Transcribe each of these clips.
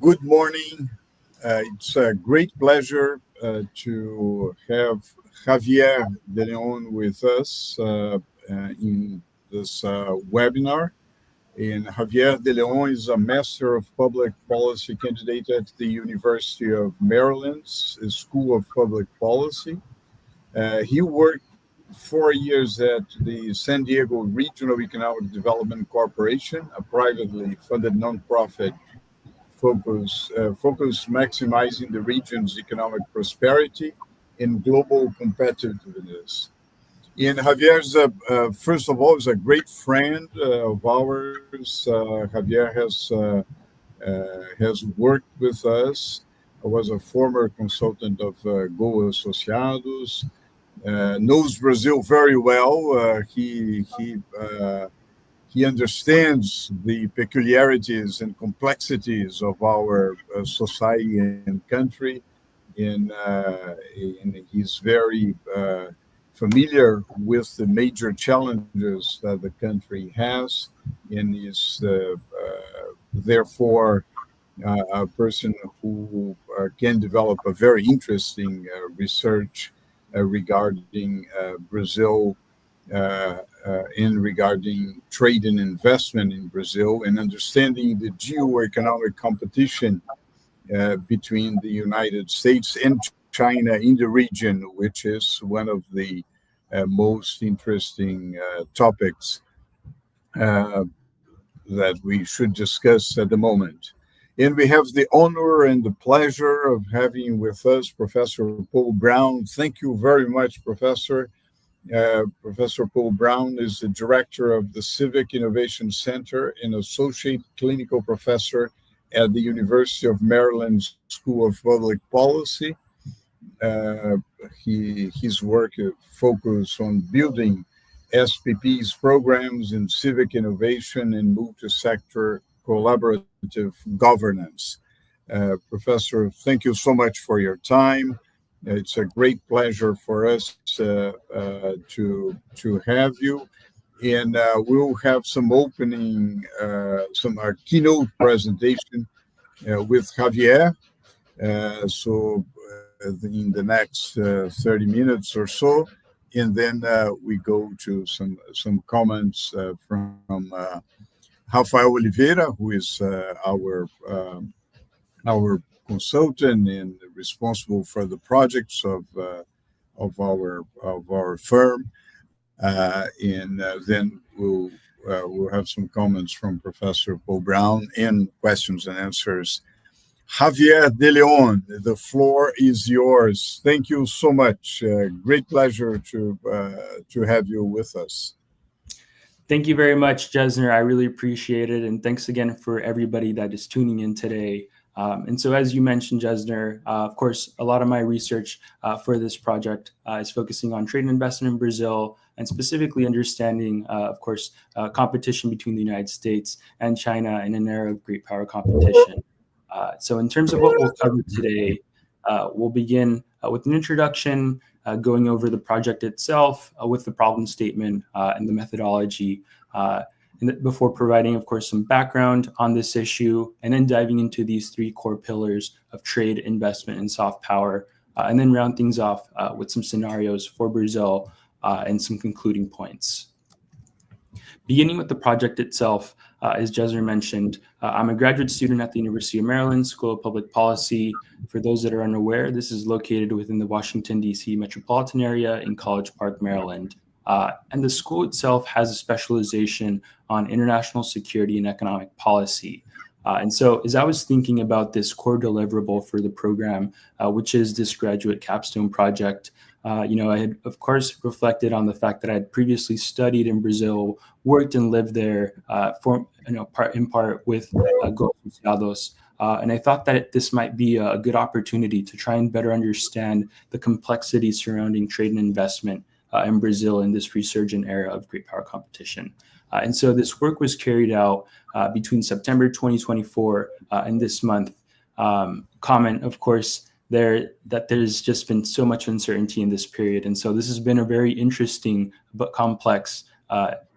Good morning. It's a great pleasure to have Javier De Leon with us in this webinar. And Javier De Leon is a Master of Public Policy candidate at the University of Maryland's School of Public Policy. He worked 4 years at the SanDiego Regional Economic Development Corporation, a privately funded nonprofit focus maximizing the region's economic prosperity and global competitiveness. And Javier's, first of all, is a great friend of ours. Javier has worked with us. Was a former consultant of GO Associados. Knows Brazil very well. He understands the peculiarities and complexities of our society and country, and he's very familiar with the major challenges that the country has, and is therefore a person who can develop a very interesting research regarding Brazil in regarding trade and investment in Brazil, and understanding the geoeconomic competition between the United States and China in the region, which is one of the most interesting topics that we should discuss at the moment. And we have the honor and the pleasure of having with us Professor Paul Brown. Thank you very much, Professor. Professor Paul Brown is the director of the Civic Innovation Center and associate clinical professor at the University of Maryland School of Public Policy. His work focuses on building SPP's programs in civic innovation and multi-sector collaborative governance. Professor, thank you so much for your time. It's a great pleasure for us to have you, and we'll have some opening, keynote presentation with Javier. So in the next 30 minutes or so, and then we go to some comments from Rafael Oliveira, who is our consultant and responsible for the projects of our firm, and then we'll have some comments from Professor Paul Brown and questions and answers. Javier De Leon, the floor is yours. Thank you so much. Great pleasure to have you with us. Thank you very much, Jesner. I really appreciate it, and thanks again for everybody that is tuning in today. And so, as you mentioned, Jesner, of course, a lot of my research for this project is focusing on trade and investment in Brazil, and specifically understanding, of course, competition between the United States and China in an era of great power competition. So in terms of what we'll cover today, we'll begin with an introduction, going over the project itself with the problem statement and the methodology, before providing, of course, some background on this issue, and then diving into these three core pillars of trade, investment, and soft power, and then round things off with some scenarios for Brazil and some concluding points. Beginning with the project itself, as Jesner mentioned, I'm a graduate student at the University of Maryland School of Public Policy. For those that are unaware, this is located within the Washington, D.C. metropolitan area in College Park, Maryland. And the school itself has a specialization on international security and economic policy. And so as I was thinking about this core deliverable for the program, which is this graduate capstone project, I had, of course, reflected on the fact that I had previously studied in Brazil, worked and lived there in part with GO Associados. And I thought that this might be a good opportunity to try and better understand the complexity surrounding trade and investment in Brazil in this resurgent era of great power competition. And so this work was carried out between September 2024 and this month. Comment, of course, that there's just been so much uncertainty in this period. And so this has been a very interesting but complex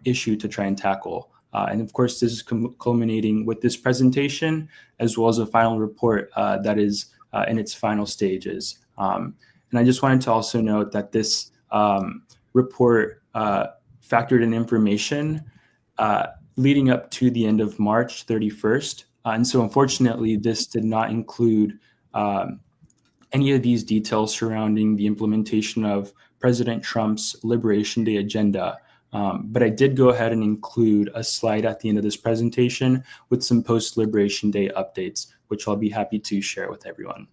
issue to try and tackle. And of course, this is culminating with this presentation, as well as a final report that is in its final stages. And I just wanted to also note that this report factored in information leading up to the end of March 31st. And so unfortunately, this did not include any of these details surrounding the implementation of President Trump's Liberation Day agenda. But I did go ahead and include a slide at the end of this presentation with some post-Liberation Day updates, which I'll be happy to share with everyone.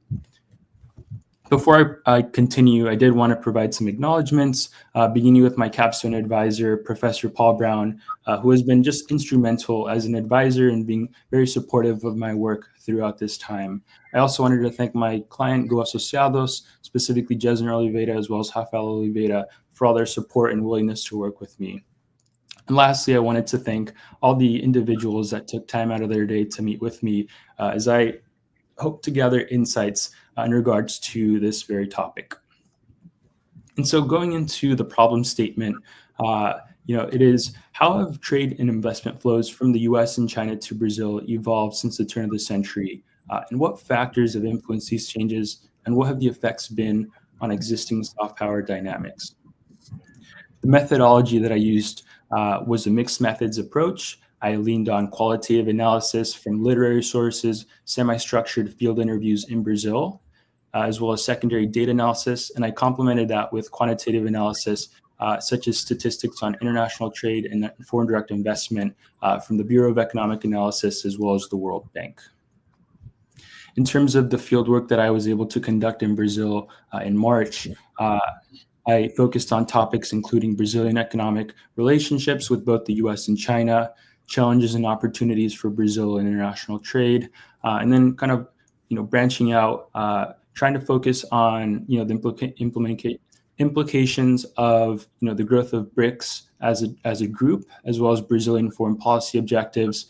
Before I continue, I did want to provide some acknowledgements, beginning with my capstone advisor, Professor Paul Brown, who has been just instrumental as an advisor and being very supportive of my work throughout this time. I also wanted to thank my client, GO Associados, specifically Jesner Oliveira, as well as Rafael Oliveira, for all their support and willingness to work with me. And lastly, I wanted to thank all the individuals that took time out of their day to meet with me as I hope to gather insights in regards to this very topic. And so going into the problem statement, it is how have trade and investment flows from the US and China to Brazil evolved since the turn of the century? And what factors have influenced these changes? And what have the effects been on existing soft power dynamics? The methodology that I used was a mixed methods approach. I leaned on qualitative analysis from literary sources, semi-structured field interviews in Brazil, as well as secondary data analysis. And I complemented that with quantitative analysis, such as statistics on international trade and foreign direct investment from the Bureau of Economic Analysis, as well as the World Bank. In terms of the fieldwork that I was able to conduct in Brazil in March, I focused on topics including Brazilian economic relationships with both the US and China, challenges and opportunities for Brazil in international trade, and then kind of, branching out, trying to focus on, the implications of, the growth of BRICS as a group, as well as Brazilian foreign policy objectives,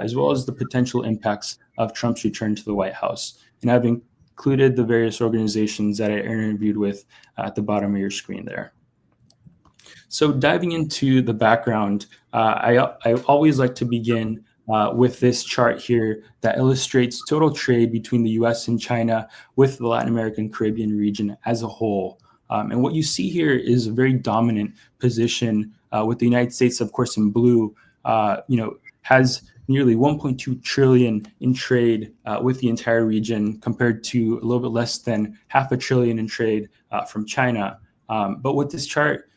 as well as the potential impacts of Trump's return to the White House. And I've included the various organizations that I interviewed with at the bottom of your screen there. So diving into the background, I always like to begin with this chart here that illustrates total trade between the US and China with the Latin American Caribbean region as a whole. And what you see here is a very dominant position with the United States, of course, in blue, has nearly 1.2 trillion in trade with the entire region compared to a little bit less than $500 billion in trade from China. But what this chart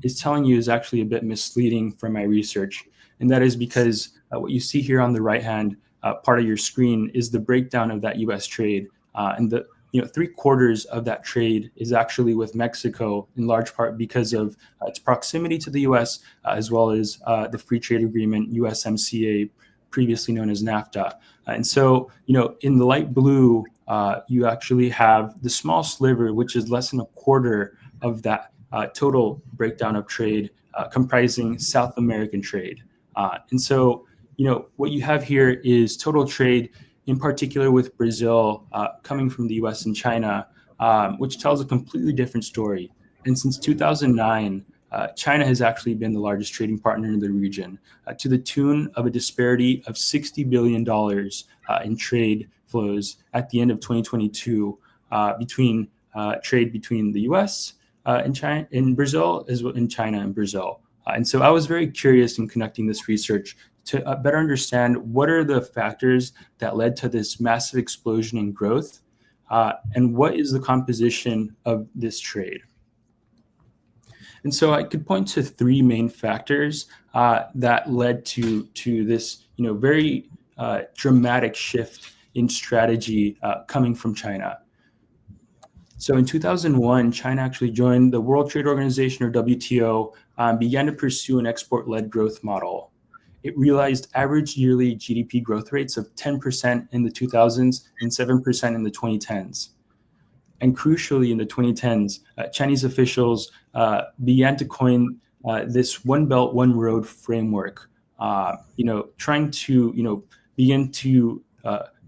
is telling you is actually a bit misleading from my research. And that is because what you see here on the right-hand part of your screen is the breakdown of that US trade. And the 3/4 of that trade is actually with Mexico, in large part because of its proximity to the US, as well as the free trade agreement, USMCA, previously known as NAFTA. And so, in the light blue, you actually have the small sliver, which is less than 1/4 of that total breakdown of trade, comprising South American trade. And so, what you have here is total trade, in particular with Brazil, coming from the US and China, which tells a completely different story. And since 2009, China has actually been the largest trading partner in the region, to the tune of a disparity of $60 billion in trade flows at the end of 2022 between trade between the US and China, in Brazil, as well in China and Brazil. And so I was very curious in conducting this research to better understand what are the factors that led to this massive explosion in growth, and what is the composition of this trade. And so I could point to 3 main factors that led to this, very dramatic shift in strategy coming from China. So in 2001, China actually joined the World Trade Organization, or WTO, began to pursue an export-led growth model. It realized average yearly GDP growth rates of 10% in the 2000s and 7% in the 2010s. And crucially, in the 2010s, Chinese officials began to coin this One Belt, One Road framework, trying to, begin to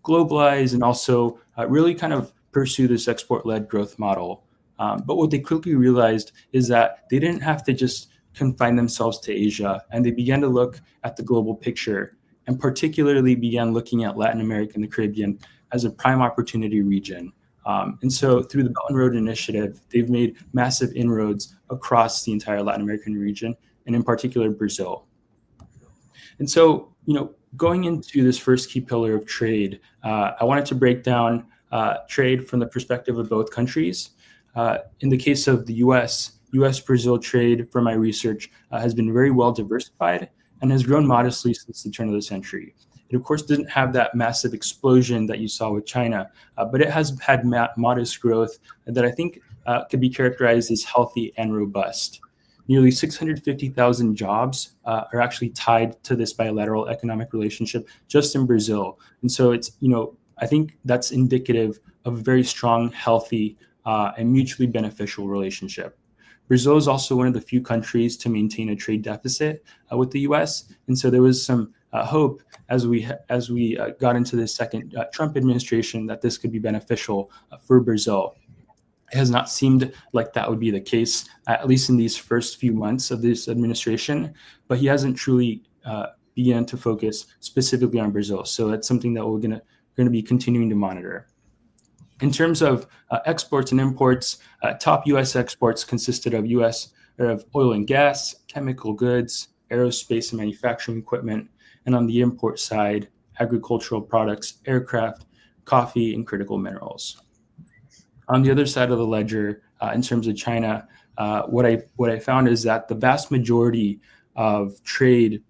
globalize and also really kind of pursue this export-led growth model. But what they quickly realized is that they didn't have to just confine themselves to Asia, and they began to look at the global picture, and particularly began looking at Latin America and the Caribbean as a prime opportunity region. And so through the Belt and Road Initiative, they've made massive inroads across the entire Latin American region, and in particular, Brazil. And so, going into this first key pillar of trade, I wanted to break down trade from the perspective of both countries. In the case of the US-Brazil trade, from my research, has been very well diversified and has grown modestly since the turn of the century. It, of course, didn't have that massive explosion that you saw with China, but it has had modest growth that I think could be characterized as healthy and robust. Nearly 650,000 jobs are actually tied to this bilateral economic relationship just in Brazil. And so it's, I think that's indicative of a very strong, healthy, and mutually beneficial relationship. Brazil is also one of the few countries to maintain a trade deficit with the U.S. And so there was some hope as we got into the second Trump administration that this could be beneficial for Brazil. It has not seemed like that would be the case, at least in these first few months of this administration, but he hasn't truly begun to focus specifically on Brazil. So that's something that we're going to be continuing to monitor. In terms of exports and imports, top U.S. exports consisted of oil and gas, chemical goods, aerospace and manufacturing equipment, and on the import side, agricultural products, aircraft, coffee, and critical minerals. On the other side of the ledger, in terms of China, what I found is that the vast majority of trade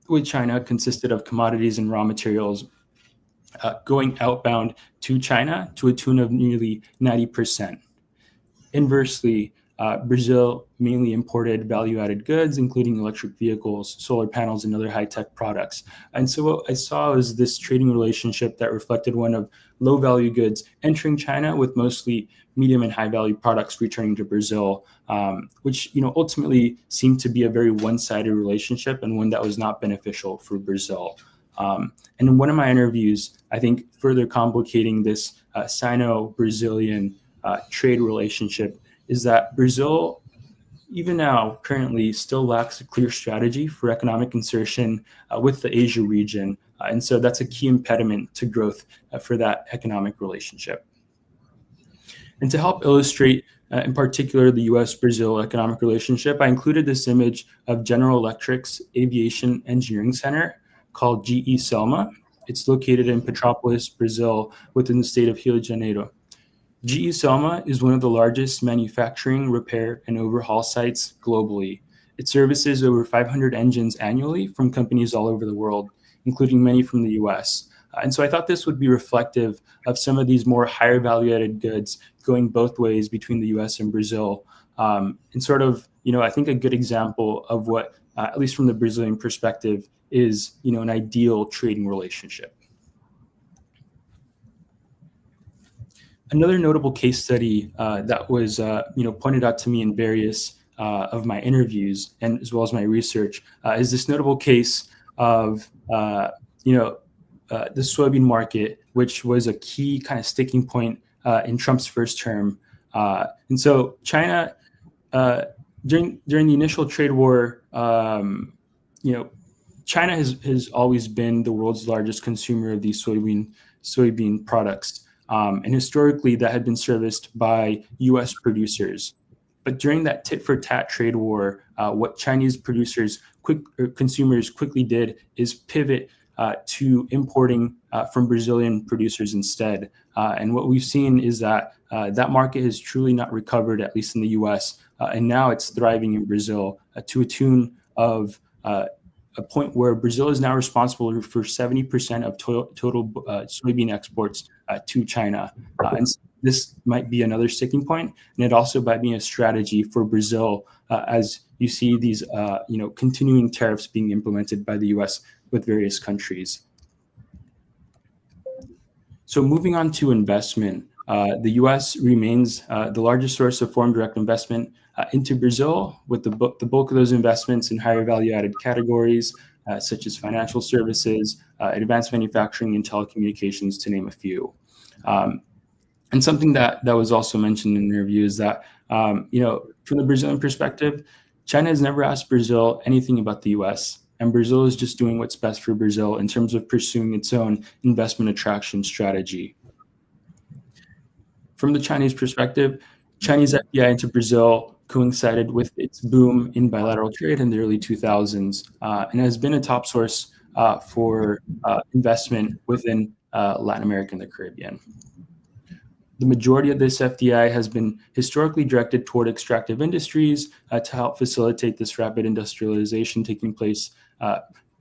with China consisted of commodities and raw materials going outbound to China to a tune of nearly 90%. Inversely, Brazil mainly imported value-added goods, including electric vehicles, solar panels, and other high-tech products. And so what I saw was this trading relationship that reflected one of low-value goods entering China with mostly medium and high-value products returning to Brazil, which ultimately seemed to be a very one-sided relationship and one that was not beneficial for Brazil. And in one of my interviews, I think further complicating this Sino-Brazilian trade relationship is that Brazil, even now, currently still lacks a clear strategy for economic insertion with the Asia region. And so that's a key impediment to growth for that economic relationship. And to help illustrate, in particular, the US-Brazil economic relationship, I included this image of General Electric's Aviation Engineering Center called GE Selma. It's located in Petrópolis, Brazil, within the state of Rio de Janeiro. GE Selma is one of the largest manufacturing, repair, and overhaul sites globally. It services over 500 engines annually from companies all over the world, including many from the US. And so I thought this would be reflective of some of these more higher value-added goods going both ways between the US and Brazil. And sort of, I think a good example of what, at least from the Brazilian perspective, is, an ideal trading relationship. Another notable case study that was, pointed out to me in various of my interviews and as well as my research is this notable case of, the soybean market, which was a key kind of sticking point in Trump's first term. And so China, during the initial trade war, China has always been the world's largest consumer of these soybean products. And historically, that had been serviced by U.S. producers. But during that tit-for-tat trade war, what Chinese consumers quickly did is pivot to importing from Brazilian producers instead. And what we've seen is that that market has truly not recovered, at least in the U.S. And now it's thriving in Brazil to a tune of a point where Brazil is now responsible for 70% of total soybean exports to China. And this might be another sticking point, and it also might be a strategy for Brazil as you see these continuing tariffs being implemented by the U.S. with various countries. So moving on to investment, the U.S. remains the largest source of foreign direct investment into Brazil, with the bulk of those investments in higher value-added categories such as financial services, advanced manufacturing, and telecommunications, to name a few. And something that was also mentioned in the interview is that, from the Brazilian perspective, China has never asked Brazil anything about the US, and Brazil is just doing what's best for Brazil in terms of pursuing its own investment attraction strategy. From the Chinese perspective, Chinese FDI into Brazil coincided with its boom in bilateral trade in the early 2000s and has been a top source for investment within Latin America and the Caribbean. The majority of this FDI has been historically directed toward extractive industries to help facilitate this rapid industrialization taking place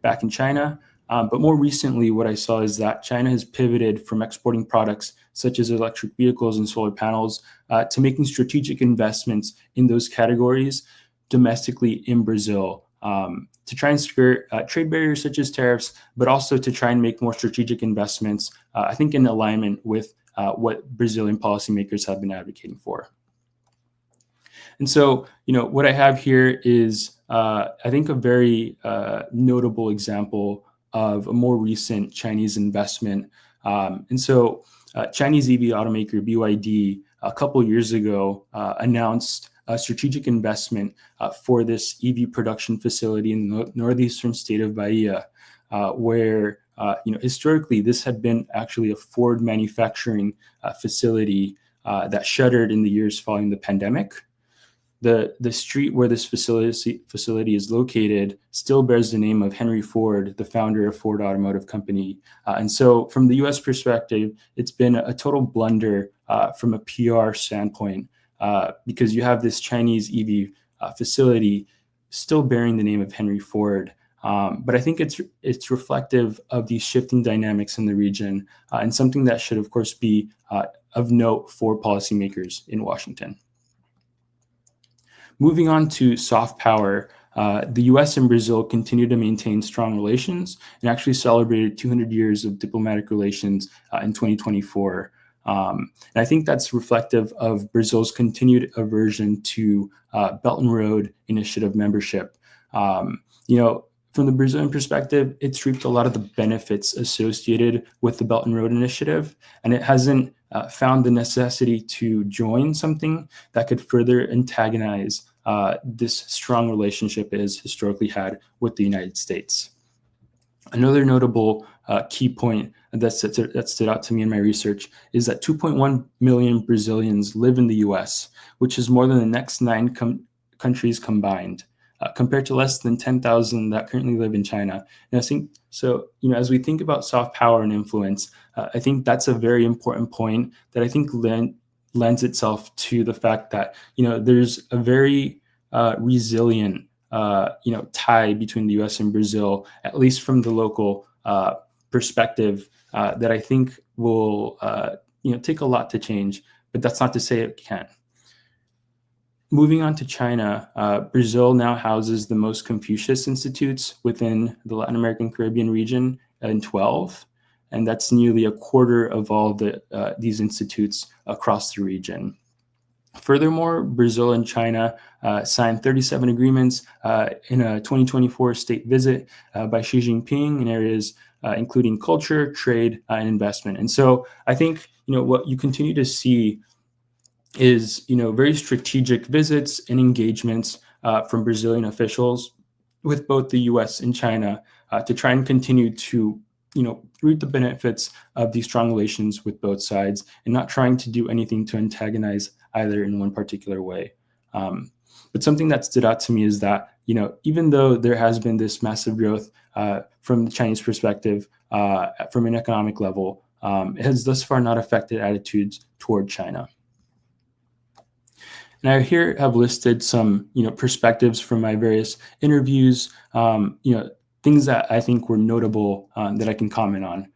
back in China. But more recently, what I saw is that China has pivoted from exporting products such as electric vehicles and solar panels to making strategic investments in those categories domestically in Brazil to try and skirt trade barriers such as tariffs, but also to try and make more strategic investments, I think in alignment with what Brazilian policymakers have been advocating for. And so, what I have here is, I think, a very notable example of a more recent Chinese investment. And so Chinese EV automaker BYD a couple years ago announced a strategic investment for this EV production facility in the northeastern state of Bahia, where historically this had been actually a Ford manufacturing facility that shuttered in the years following the pandemic. The street where this facility is located still bears the name of Henry Ford, the founder of Ford Automotive Company. And so from the US perspective, it's been a total blunder from a PR standpoint because you have this Chinese EV facility still bearing the name of Henry Ford. But I think it's reflective of these shifting dynamics in the region and something that should, of course, be of note for policymakers in Washington. Moving on to soft power, the US and Brazil continue to maintain strong relations and actually celebrated 200 years of diplomatic relations in 2024. And I think that's reflective of Brazil's continued aversion to Belt and Road Initiative membership. From the Brazilian perspective, it's reaped a lot of the benefits associated with the Belt and Road Initiative, and it hasn't found the necessity to join something that could further antagonize this strong relationship it has historically had with the United States. Another notable key point that stood out to me in my research is that 2.1 million Brazilians live in the US, which is more than the next 9 countries combined. Compared to less than 10,000 that currently live in China. And I think so, as we think about soft power and influence, I think that's a very important point that I think lends itself to the fact that, there's a very resilient, tie between the US and Brazil, at least from the local perspective, that I think will, take a lot to change, but that's not to say it can't. Moving on to China, Brazil now houses the most Confucius institutes within the Latin American Caribbean region in 12, and that's nearly a quarter of all these institutes across the region. Furthermore, Brazil and China signed 37 agreements in a 2024 state visit by Xi Jinping in areas including culture, trade, and investment. And so I think, what you continue to see is, very strategic visits and engagements from Brazilian officials with both the US and China to try and continue to, reap the benefits of these strong relations with both sides and not trying to do anything to antagonize either in one particular way. But something that stood out to me is that, even though there has been this massive growth from the Chinese perspective, from an economic level, it has thus far not affected attitudes toward China. And I here have listed some, perspectives from my various interviews, things that I think were notable that I can comment on.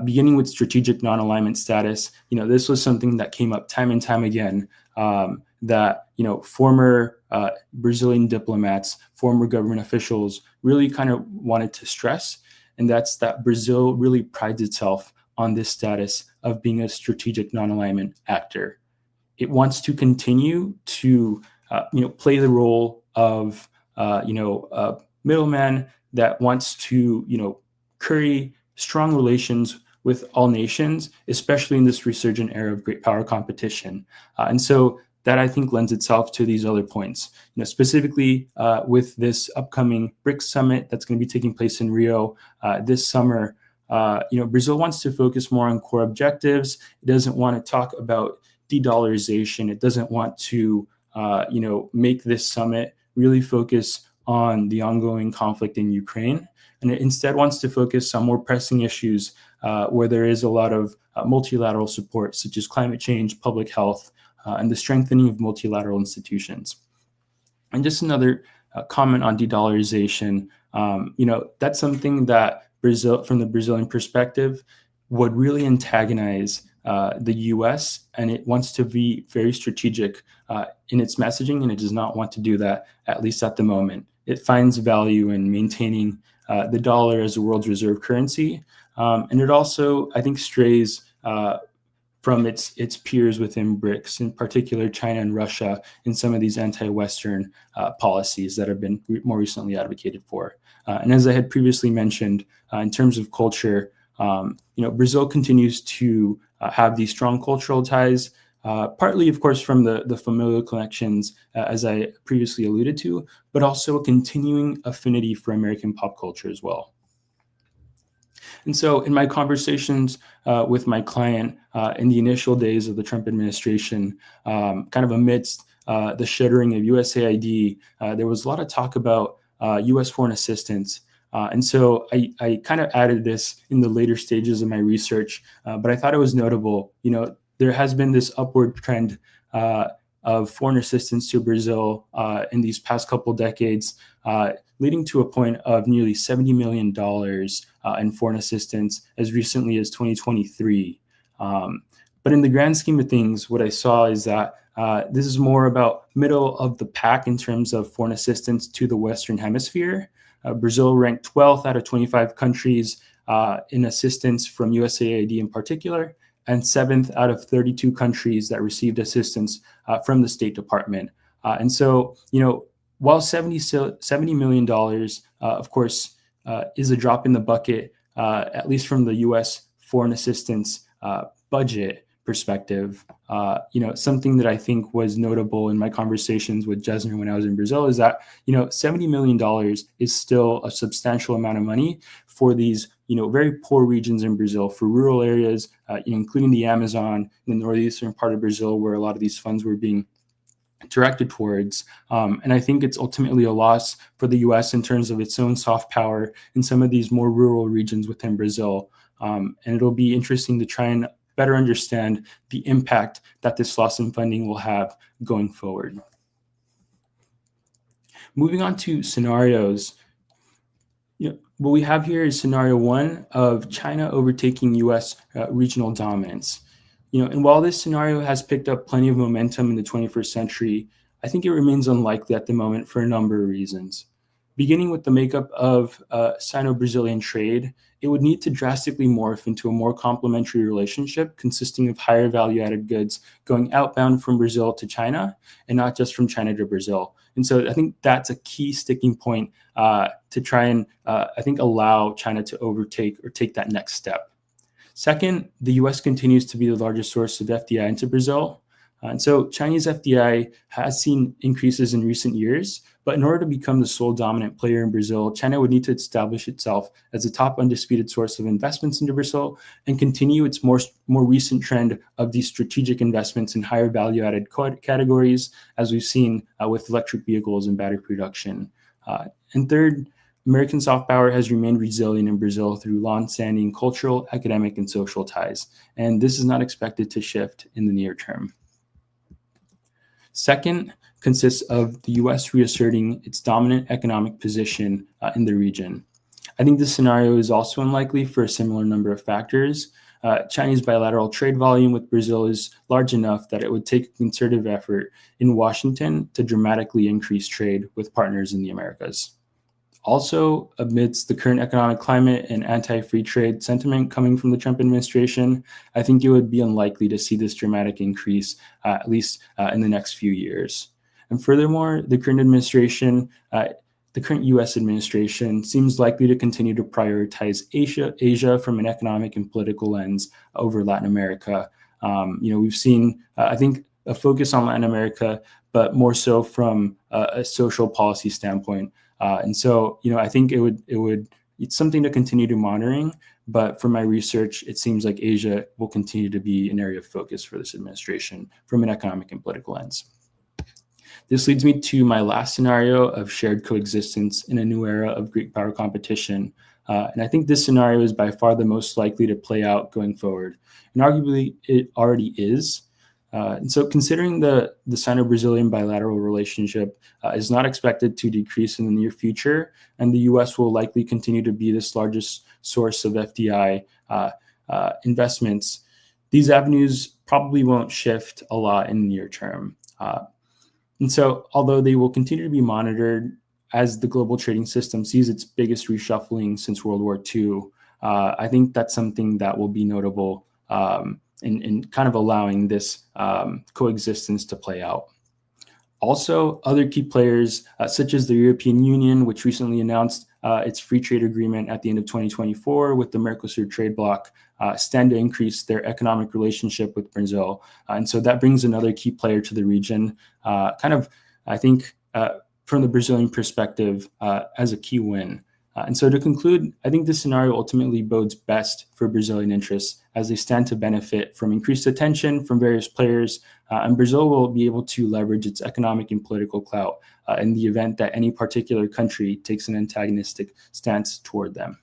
Beginning with strategic non-alignment status, this was something that came up time and time again, that, former Brazilian diplomats, former government officials really kind of wanted to stress, and that's that Brazil really prides itself on this status of being a strategic non-alignment actor. It wants to continue to, play the role of, a middleman that wants to, curry strong relations with all nations, especially in this resurgent era of great power competition. And so that I think lends itself to these other points. Specifically with this upcoming BRICS summit that's going to be taking place in Rio this summer. Brazil wants to focus more on core objectives. It doesn't want to talk about de-dollarization. It doesn't want to, make this summit really focus on the ongoing conflict in Ukraine. And it instead wants to focus on more pressing issues where there is a lot of multilateral support, such as climate change, public health, and the strengthening of multilateral institutions. And just another comment on de-dollarization, that's something that Brazil, from the Brazilian perspective, would really antagonize the U.S., and it wants to be very strategic in its messaging, and it does not want to do that, at least at the moment. It finds value in maintaining the dollar as the world's reserve currency, and it also, I think, strays from its peers within BRICS, in particular China and Russia, in some of these anti-Western policies that have been more recently advocated for. And as I had previously mentioned, in terms of culture, Brazil continues to have these strong cultural ties, partly, of course, from the familial connections, as I previously alluded to, but also a continuing affinity for American pop culture as well. And so in my conversations with my client in the initial days of the Trump administration, kind of amidst the shuttering of USAID, there was a lot of talk about U.S. foreign assistance. And so I kind of added this in the later stages of my research, but I thought it was notable. There has been this upward trend of foreign assistance to Brazil in these past couple decades, leading to a point of nearly $70 million in foreign assistance as recently as 2023. But in the grand scheme of things, what I saw is that this is more about middle of the pack in terms of foreign assistance to the Western Hemisphere. Brazil ranked 12th out of 25 countries in assistance from USAID in particular, and 7th out of 32 countries that received assistance from the State Department. And so, while $70 million, of course, is a drop in the bucket, at least from the U.S. foreign assistance budget perspective, something that I think was notable in my conversations with Jesner when I was in Brazil is that, $70 million is still a substantial amount of money for these, very poor regions in Brazil, for rural areas, including the Amazon, the northeastern part of Brazil, where a lot of these funds were being directed towards. And I think it's ultimately a loss for the U.S. in terms of its own soft power in some of these more rural regions within Brazil. And it'll be interesting to try and better understand the impact that this loss in funding will have going forward. Moving on to scenarios, what we have here is scenario one of China overtaking U.S. Regional dominance. And while this scenario has picked up plenty of momentum in the 21st century, I think it remains unlikely at the moment for a number of reasons. Beginning with the makeup of Sino-Brazilian trade, it would need to drastically morph into a more complementary relationship consisting of higher value-added goods going outbound from Brazil to China and not just from China to Brazil. And so I think that's a key sticking point to try and, allow China to overtake or take that next step. Second, the U.S. continues to be the largest source of FDI into Brazil. And so Chinese FDI has seen increases in recent years, but in order to become the sole dominant player in Brazil, China would need to establish itself as the top undisputed source of investments into Brazil and continue its more recent trend of these strategic investments in higher value-added categories, as we've seen with electric vehicles and battery production. And third, American soft power has remained resilient in Brazil through long-standing cultural, academic, and social ties, and this is not expected to shift in the near term. Second consists of the U.S. reasserting its dominant economic position in the region. I think this scenario is also unlikely for a similar number of factors. Chinese bilateral trade volume with Brazil is large enough that it would take a concerted effort in Washington to dramatically increase trade with partners in the Americas. Also, amidst the current economic climate and anti-free trade sentiment coming from the Trump administration, I think it would be unlikely to see this dramatic increase, at least in the next few years. And furthermore, the current administration, the current U.S. administration seems likely to continue to prioritize Asia from an economic and political lens over Latin America. We've seen, I think, a focus on Latin America, but more so from a social policy standpoint. And so, I think it's something to continue to monitoring. But from my research, it seems like Asia will continue to be an area of focus for this administration from an economic and political lens. This leads me to my last scenario of shared coexistence in a new era of Greek power competition. And I think this scenario is by far the most likely to play out going forward. And arguably, it already is. And so considering the Sino-Brazilian bilateral relationship is not expected to decrease in the near future, and the U.S. will likely continue to be this largest source of FDI investments, these avenues probably won't shift a lot in the near term. And so although they will continue to be monitored as the global trading system sees its biggest reshuffling since World War II, I think that's something that will be notable in kind of allowing this coexistence to play out. Also, other key players, such as the European Union, which recently announced its free trade agreement at the end of 2024 with the Mercosur trade bloc, stand to increase their economic relationship with Brazil. And so that brings another key player to the region, I think, from the Brazilian perspective, as a key win. And so to conclude, I think this scenario ultimately bodes best for Brazilian interests as they stand to benefit from increased attention from various players, and Brazil will be able to leverage its economic and political clout in the event that any particular country takes an antagonistic stance toward them.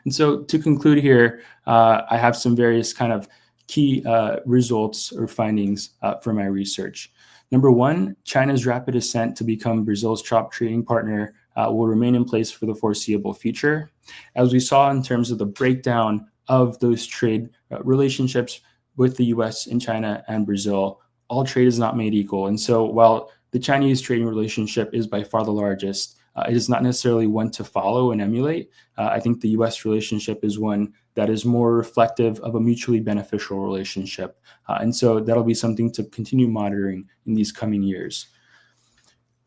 And so to conclude here, I have some various kind of key results or findings from my research. Number one, China's rapid ascent to become Brazil's top trading partner will remain in place for the foreseeable future. As we saw in terms of the breakdown of those trade relationships with the US and China and Brazil, all trade is not made equal. And so while the Chinese trading relationship is by far the largest, it is not necessarily one to follow and emulate. I think the US relationship is one that is more reflective of a mutually beneficial relationship. And so that'll be something to continue monitoring in these coming years.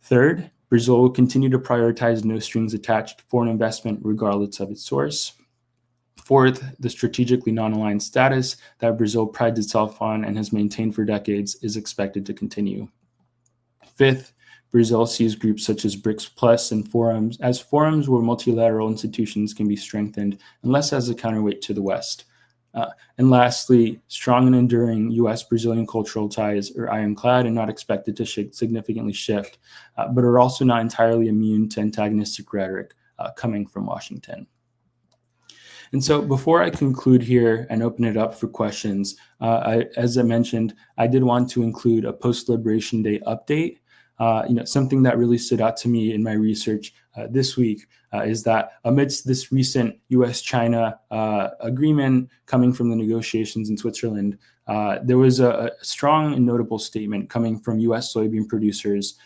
Third, Brazil will continue to prioritize no strings attached foreign investment regardless of its source. Fourth, the strategically non-aligned status that Brazil prides itself on and has maintained for decades is expected to continue. Fifth, Brazil sees groups such as BRICS Plus and forums as forums where multilateral institutions can be strengthened and less as a counterweight to the West. And lastly, strong and enduring U.S.-Brazilian cultural ties are ironclad and not expected to significantly shift, but are also not entirely immune to antagonistic rhetoric coming from Washington. And so before I conclude here and open it up for questions, as I mentioned, I did want to include a post-Liberation Day update. Something that really stood out to me in my research this week is that amidst this recent U.S.-China agreement coming from the negotiations in Switzerland, there was a strong and notable statement coming from U.S. soybean producers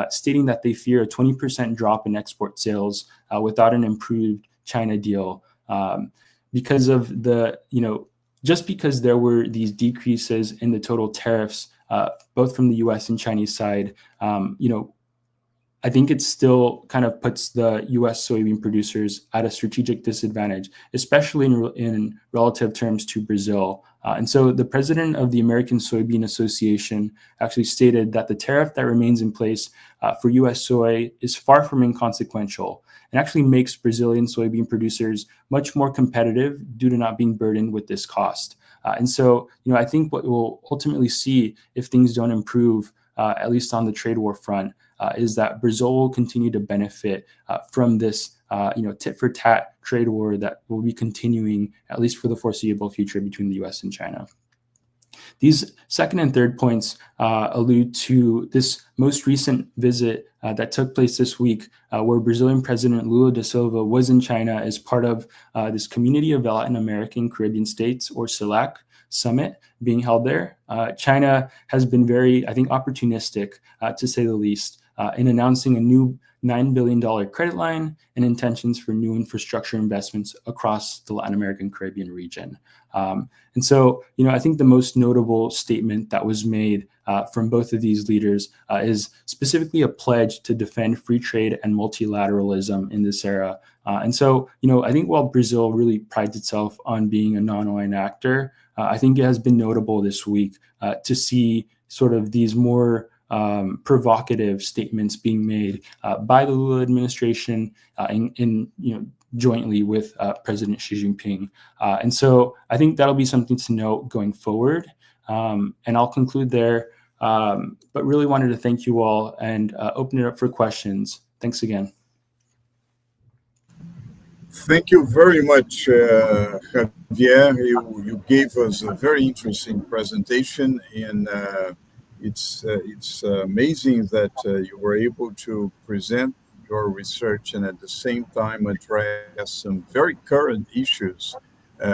stating that they fear a 20% drop in export sales without an improved China deal because of just because there were these decreases in the total tariffs both from the U.S. and Chinese side, I think it still kind of puts the U.S. soybean producers at a strategic disadvantage, especially in relative terms to Brazil. And so the president of the American Soybean Association actually stated that the tariff that remains in place for U.S. soy is far from inconsequential and actually makes Brazilian soybean producers much more competitive due to not being burdened with this cost. And so, I think what we'll ultimately see if things don't improve, at least on the trade war front, is that Brazil will continue to benefit from this, tit-for-tat trade war that will be continuing, at least for the foreseeable future, between the U.S. and China. These second and third points allude to this most recent visit that took place this week, where Brazilian President Lula da Silva was in China as part of this Community of Latin American Caribbean States, or CELAC, summit being held there. China has been very, I think, opportunistic, to say the least, in announcing a new $9 billion credit line and intentions for new infrastructure investments across the Latin American Caribbean region. And so, I think the most notable statement that was made from both of these leaders is specifically a pledge to defend free trade and multilateralism in this era, And so, I think while Brazil really prides itself on being a non-aligned actor, I think it has been notable this week to see sort of these more provocative statements being made by the Lula administration in jointly with President Xi Jinping. And so I think that'll be something to note going forward. And I'll conclude there, but really wanted to thank you all and open it up for questions. Thanks again. Thank you very much, Javier. You gave us a very interesting presentation, and it's amazing that you were able to present your research and at the same time address some very current issues,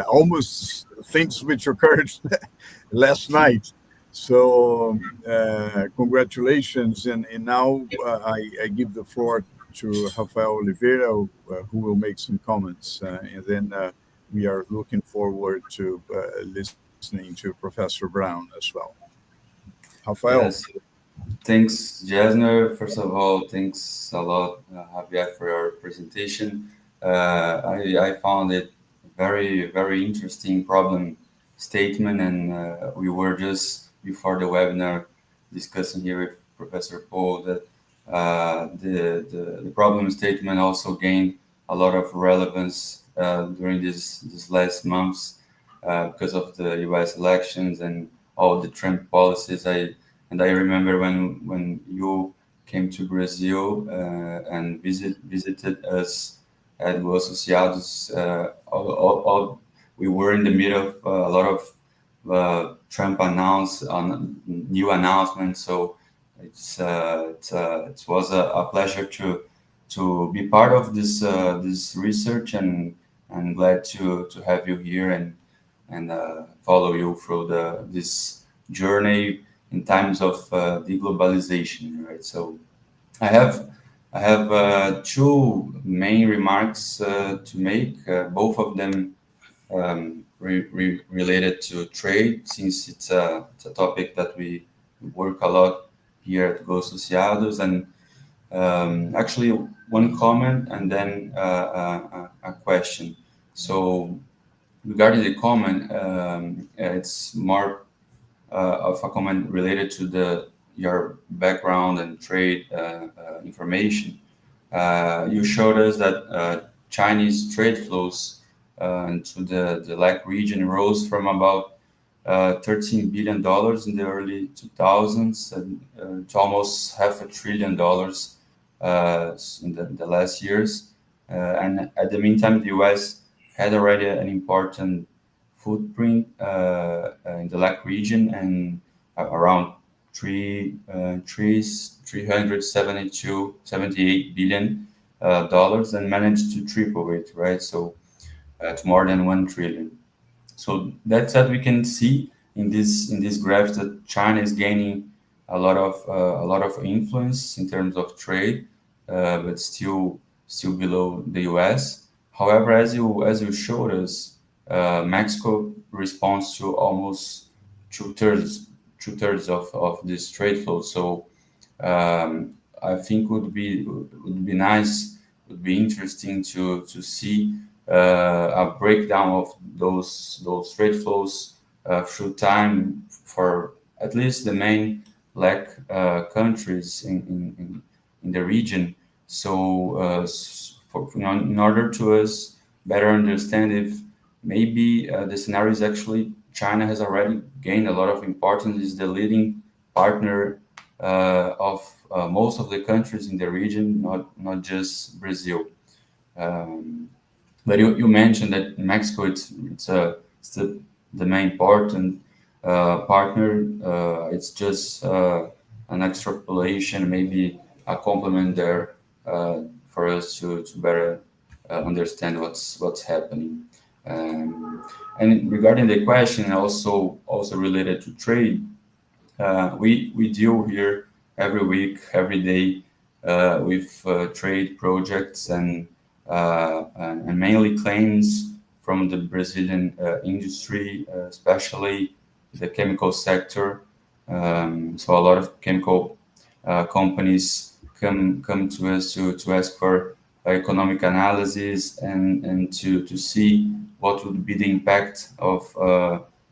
almost things which occurred last night. So congratulations, and now I give the floor to Rafael Oliveira, who will make some comments, and then we are looking forward to listening to Professor Brown as well. Rafael. Yes. Thanks, Jasner. First of all, thanks a lot, Javier, for your presentation. I found it very, very interesting problem statement, and we were just before the webinar discussing here with Professor Paul that the problem statement also gained a lot of relevance during these last months because of the U.S. elections and all the Trump policies. I remember when you came to Brazil and visited us at GO Associados. We were in the middle of a lot of Trump new announcements. So it was a pleasure to be part of this research, and I'm glad to have you here and follow you through this journey in times of deglobalization, right? So I have two main remarks to make, both of them related to trade, since it's a topic that we work a lot here at GO Associados, and actually one comment and then a question. So regarding the comment, it's more of a comment related to your background and trade information. You showed us that Chinese trade flows into the LAC region rose from about $13 billion in the early 2000s and to almost $500 billion in the last years. And at the meantime, the US had already an important footprint in the LAC region, and around $378 billion and managed to triple it, right? So it's more than 1 trillion. So that's that we can see in this graph that China is gaining a lot of influence in terms of trade, but still below the US. However, as you showed us, Mexico responds to almost two-thirds of this trade flow. So I think would be nice, would be interesting to see a breakdown of those trade flows through time for at least the main LAC countries in the region. So in order to us better understand if maybe the scenario is actually China has already gained a lot of importance, is the leading partner of most of the countries in the region, not just Brazil. But you mentioned that in Mexico it's the main important partner. It's just an extrapolation, maybe a complement there for us to better understand what's happening. And regarding the question, also related to trade, we deal here every week, every day with trade projects and mainly claims from the Brazilian industry, especially the chemical sector. So a lot of chemical companies come to us to ask for economic analysis and to see what would be the impact of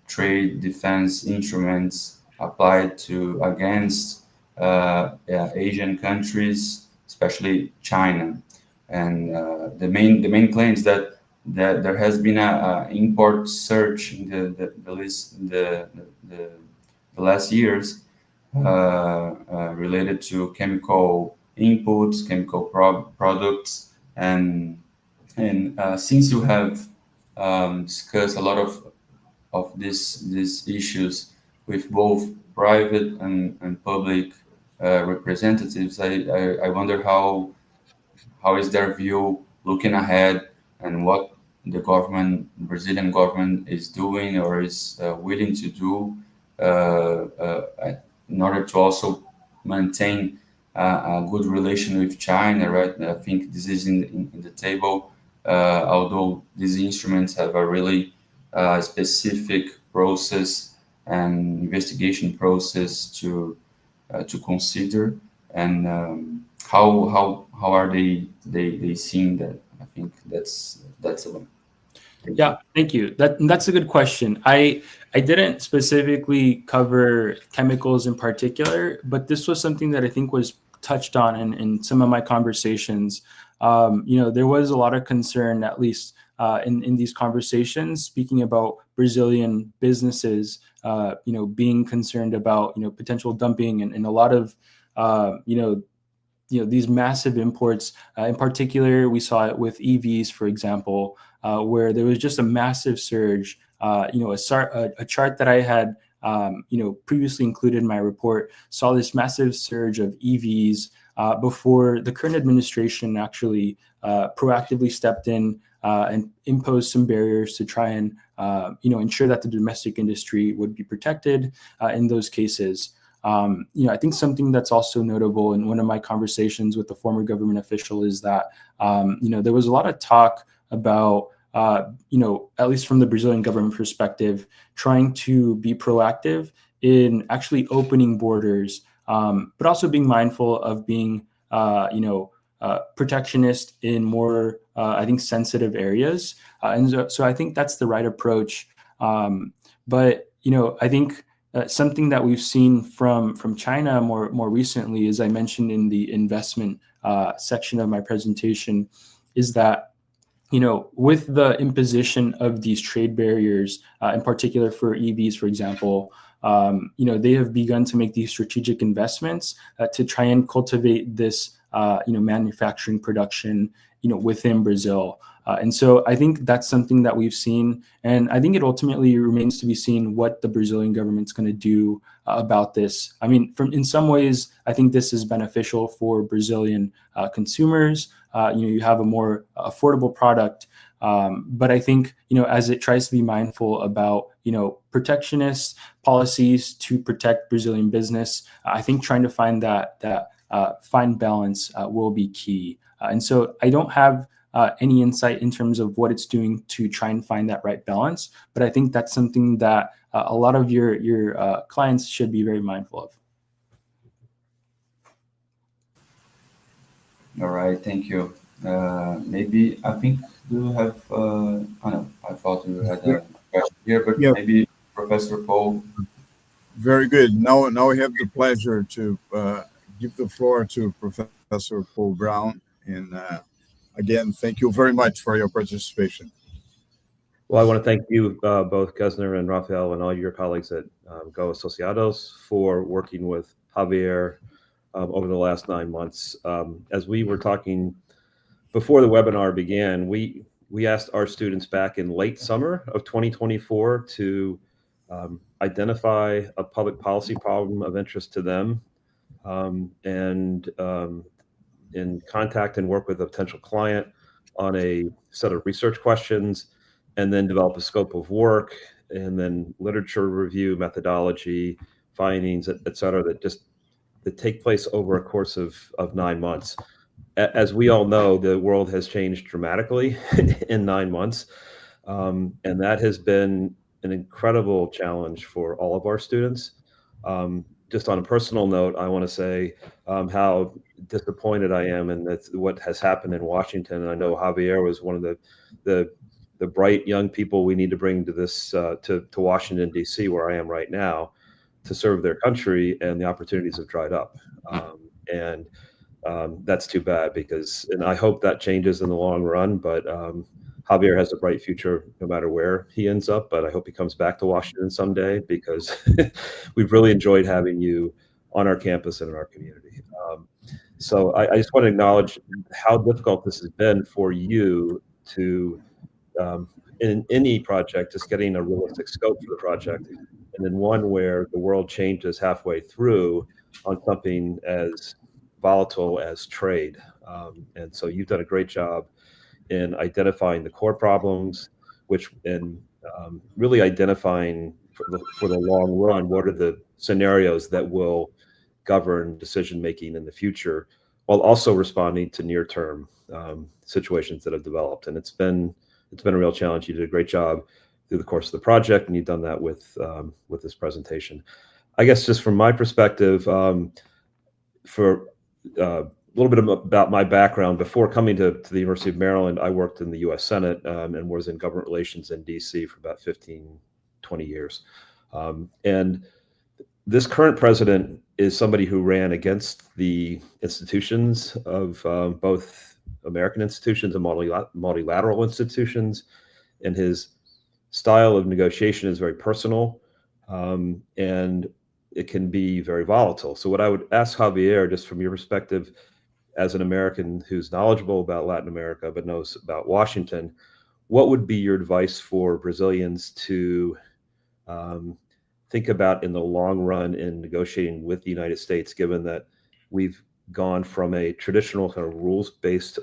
trade defense instruments applied to against Asian countries, especially China. And the main claims that there has been a import surge in the last years related to chemical inputs, chemical products, and since you have discussed a lot of these issues with both private and public representatives, I wonder how is their view looking ahead and what the Brazilian government is doing or is willing to do in order to also maintain a good relation with China, right? I think this is in the table, although these instruments have a really specific process and investigation process to consider, and how are they seeing that? I think that's a one. Yeah, thank you. That's a good question. I didn't specifically cover chemicals in particular, but this was something that I think was touched on in some of my conversations. There was a lot of concern, at least in these conversations, speaking about Brazilian businesses, being concerned about potential dumping and a lot of these massive imports. In particular, we saw it with EVs, for example, where there was just a massive surge. A chart that I had previously included in my report saw this massive surge of EVs before the current administration actually proactively stepped in and imposed some barriers to try and ensure that the domestic industry would be protected in those cases. I think something that's also notable in one of my conversations with the former government official is that, there was a lot of talk about, at least from the Brazilian government perspective, trying to be proactive in actually opening borders, but also being mindful of being, protectionist in more, I think, sensitive areas. So I think that's the right approach. But I think something that we've seen from China more recently, as I mentioned in the investment section of my presentation, is that with the imposition of these trade barriers, in particular for EVs, for example, they have begun to make these strategic investments to try and cultivate this, manufacturing production, within Brazil. And so I think that's something that we've seen. And I think it ultimately remains to be seen what the Brazilian government's going to do about this. I mean, in some ways, I think this is beneficial for Brazilian consumers. You have a more affordable product. But I think, as it tries to be mindful about, protectionist policies to protect Brazilian business, I think trying to find that fine balance will be key. And so I don't have any insight in terms of what it's doing to try and find that right balance. But I think that's something that a lot of your clients should be very mindful of. All right, thank you. Maybe I think you have. I thought you had a question here, but Yeah. maybe Professor Paul. Very good. Now I have the pleasure to give the floor to Professor Paul Brown. And again, thank you very much for your participation. Well, I want to thank you both, Gesner and Rafael, and all your colleagues at GO Associados for working with Javier over the last 9 months. As we were talking before the webinar began, we asked our students back in late summer of 2024 to identify a public policy problem of interest to them, and in contact and work with a potential client on a set of research questions, and then develop a scope of work, and then literature review, methodology, findings, et cetera, that take place over a course of 9 months. As we all know, the world has changed dramatically in 9 months. And that has been an incredible challenge for all of our students. Just on a personal note, I want to say how disappointed I am in what has happened in Washington. And I know Javier was one of the bright young people we need to bring to this to Washington D.C., where I am right now, to serve their country, and the opportunities have dried up. And that's too bad, and I hope that changes in the long run. But Javier has a bright future no matter where he ends up. But I hope he comes back to Washington someday, because we've really enjoyed having you on our campus and in our community. So I just want to acknowledge how difficult this has been for you to, in any project, just getting a realistic scope for the project, and then one where the world changes halfway through on something as volatile as trade. And so you've done a great job in identifying the core problems, and really identifying for the long run, what are the scenarios that will govern decision-making in the future, while also responding to near-term situations that have developed. And it's been a real challenge. You did a great job through the course of the project, and you've done that with this presentation. I guess just from my perspective, for a little bit about my background, before coming to the University of Maryland, I worked in the U.S. Senate and was in government relations in D.C. for about 15, 20 years. And this current president is somebody who ran against the institutions of both American institutions and multilateral institutions, and his style of negotiation is very personal, and it can be very volatile. So what I would ask Javier, just from your perspective as an American who's knowledgeable about Latin America but knows about Washington, what would be your advice for Brazilians to think about in the long run in negotiating with the United States, given that we've gone from a traditional kind of rules-based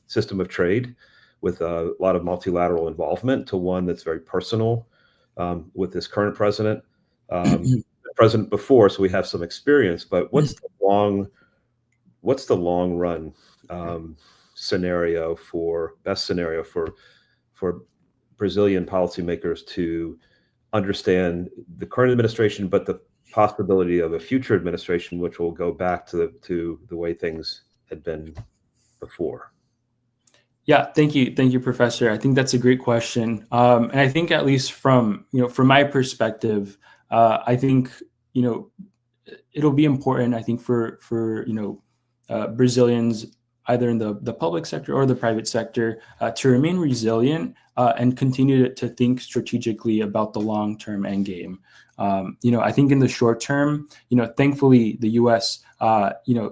system of trade with a lot of multilateral involvement to one that's very personal with this current president? The president before, so we have some experience, but what's the long run best scenario for Brazilian policymakers to understand the current administration, but the possibility of a future administration, which will go back to the way things had been before? Yeah, thank you, Professor. I think that's a great question, and I think, at least from my perspective, I think it'll be important, I think, for Brazilians, either in the public sector or the private sector, to remain resilient and continue to think strategically about the long-term end game. I think in the short term, thankfully the U.S.,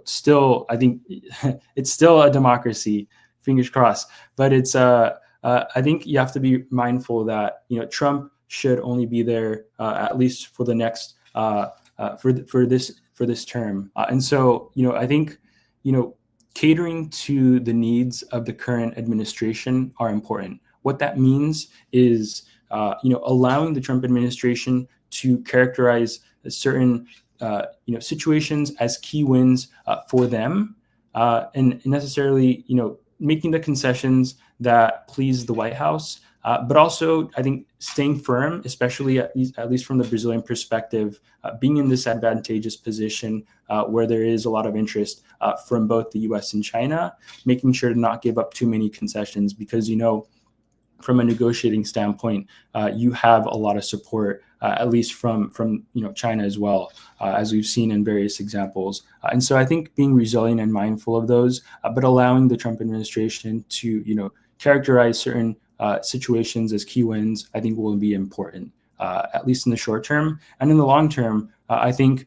still, I think it's still a democracy, fingers crossed. But it's, I think you have to be mindful that Trump should only be there at least for the next for this term, and so I think catering to the needs of the current administration are important. What that means is allowing the Trump administration to characterize certain situations as key wins for them, and necessarily making the concessions that please the White House, but also I think staying firm, especially at least from the Brazilian perspective, being in this advantageous position where there is a lot of interest from both the U.S. and China, making sure to not give up too many concessions, because from a negotiating standpoint, you have a lot of support, at least from China as well, as we've seen in various examples. And so I think being resilient and mindful of those, but allowing the Trump administration to characterize certain situations as key wins, I think will be important, at least in the short term. And in the long term, I think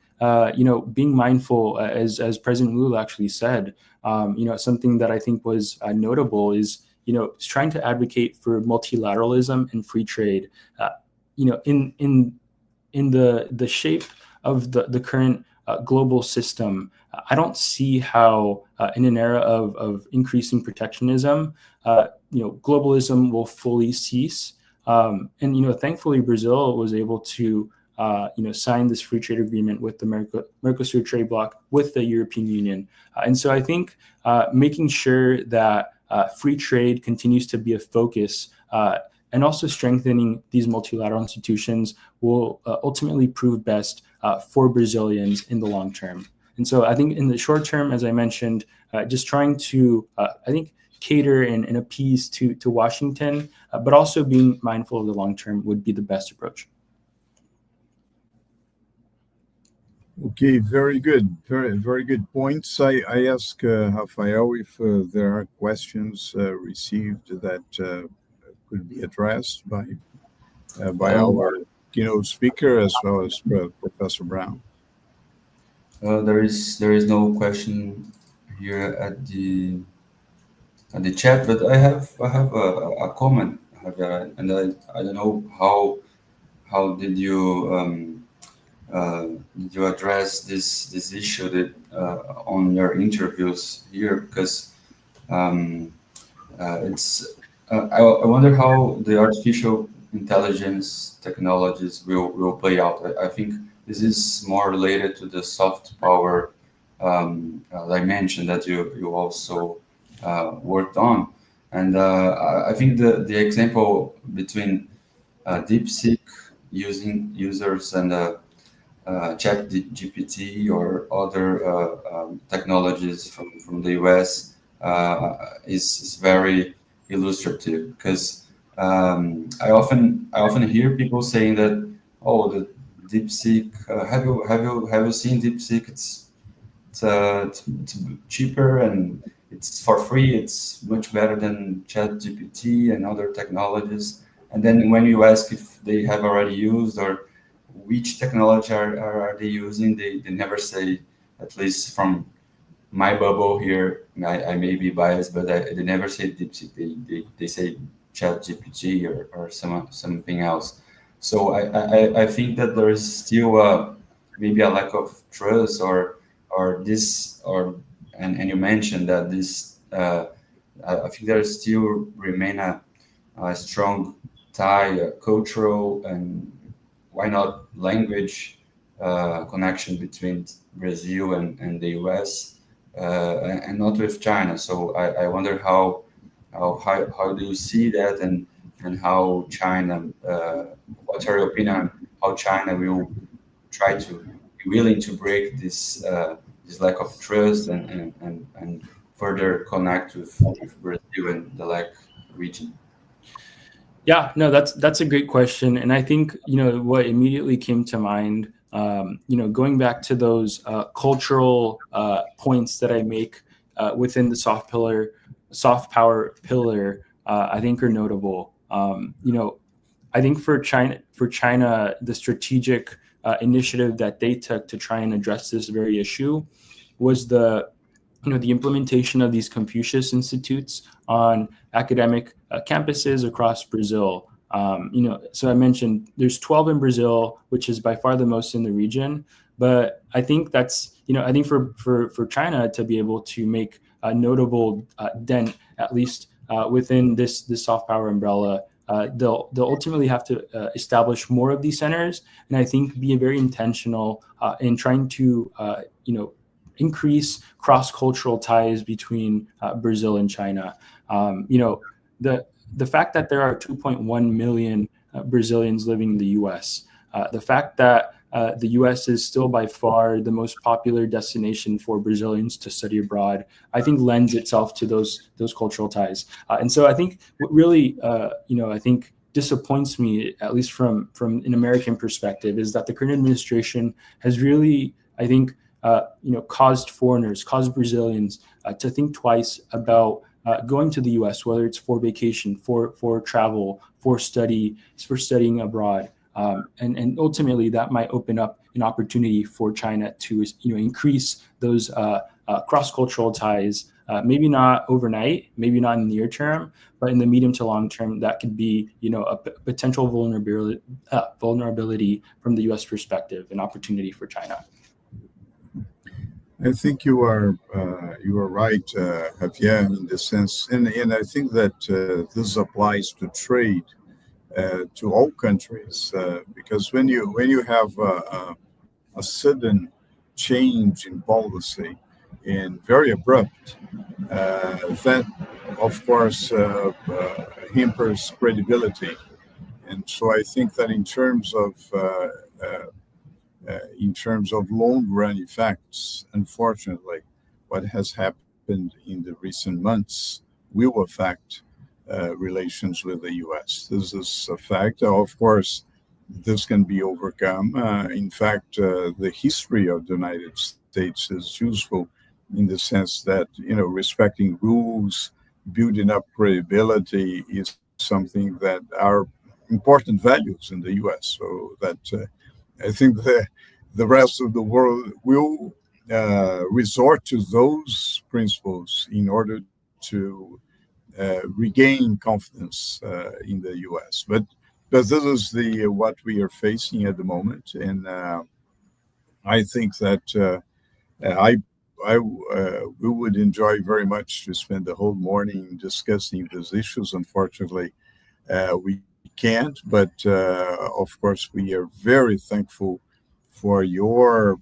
being mindful, as President Lula actually said, something that I think was notable is trying to advocate for multilateralism and free trade. In the shape of the current global system, I don't see how in an era of increasing protectionism, globalism will fully cease. And thankfully, Brazil was able to sign this free trade agreement with the Mercosur trade bloc with the European Union. And so I think making sure that free trade continues to be a focus, and also strengthening these multilateral institutions will ultimately prove best for Brazilians in the long term. And so I think in the short term, as I mentioned, just trying to, I think, cater and appease to Washington, but also being mindful of the long term would be the best approach. Okay, very good. Very good points. I ask Rafael if there are questions received that could be addressed by our keynote speaker as well as Professor Brown. There is no question here at the chat, but I have a comment, Javier, and I don't know how did you address this issue that on your interviews here, because it's I wonder how the artificial intelligence technologies will play out. I think this is more related to the soft power dimension that you also worked on, and I think the example between DeepSeek using users and Chat GPT or other technologies from the US is very illustrative, because I often hear people saying that, oh, the DeepSeek, have you seen DeepSeek? It's cheaper and it's for free. It's much better than Chat GPT and other technologies. And then when you ask if they have already used or which technology are they using, they never say, at least from my bubble here, I may be biased, but they never say DeepSeek. They say Chat GPT or something else. So I think that there is still maybe a lack of trust or this, and you mentioned that this I think there still remain a strong tie, cultural and why not language connection between Brazil and the US, and not with China. So I wonder how do you see that, and how China, what's your opinion, how China will try to be willing to break this lack of trust and further connect with Brazil and the LAC region? Yeah, no, that's a great question, and I think what immediately came to mind, going back to those cultural points that I make within the soft power pillar, I think are notable. I think for China, the strategic initiative that they took to try and address this very issue was the implementation of these Confucius Institutes on academic campuses across Brazil. So I mentioned there's 12 in Brazil, which is by far the most in the region. But I think that's, I think for China to be able to make a notable dent, at least within this soft power umbrella, they'll ultimately have to establish more of these centers, and I think be very intentional in trying to, increase cross-cultural ties between Brazil and China. The fact that there are 2.1 million Brazilians living in the U.S., the fact that the U.S. is still by far the most popular destination for Brazilians to study abroad, I think lends itself to those cultural ties. And so I think what really, I think disappoints me, at least from an American perspective, is that the current administration has really, I think, caused Brazilians to think twice about going to the U.S., whether it's for vacation, for travel, for studying abroad, and ultimately that might open up an opportunity for China to increase those cross-cultural ties. Maybe not overnight, maybe not in the near term, but in the medium to long term, that could be a potential vulnerability from the U.S. perspective, an opportunity for China. I think you are right, Javier, in the sense, and I think that this applies to trade, to all countries, because when you have a sudden change in policy and very abrupt, that of course hampers credibility, and so I think that in terms of In terms of long-run effects, unfortunately, what has happened in the recent months will affect relations with the U.S. This is a fact. Of course, this can be overcome. In fact, the history of the United States is useful in the sense that, respecting rules, building up credibility is something that are important values in the U.S. So that I think the rest of the world will resort to those principles in order to regain confidence in the U.S. But this is what we are facing at the moment, and I think that we would enjoy very much to spend the whole morning discussing these issues. Unfortunately, we can't, but of course, we are very thankful for your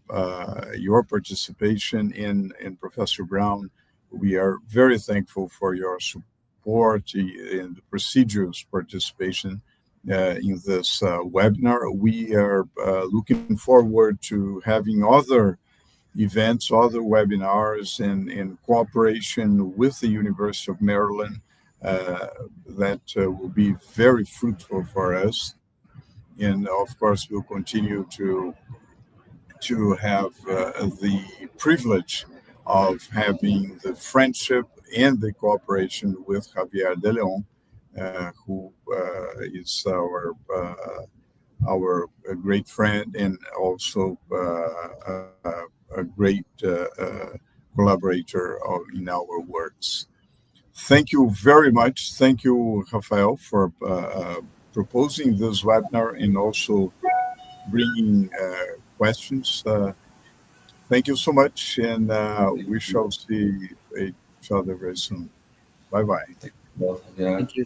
participation in Professor Brown. We are very thankful for your support in the procedures participation in this webinar. We are looking forward to having other events, other webinars in cooperation with the University of Maryland that will be very fruitful for us. And of course, we'll continue to have the privilege of having the friendship and the cooperation with Javier De Leon, who is our great friend and also a great collaborator in our works. Thank you very much. Thank you, Rafael, for proposing this webinar and also bringing questions. Thank you so much, and we shall see each other very soon. Bye-bye. Well, yeah. Thank you.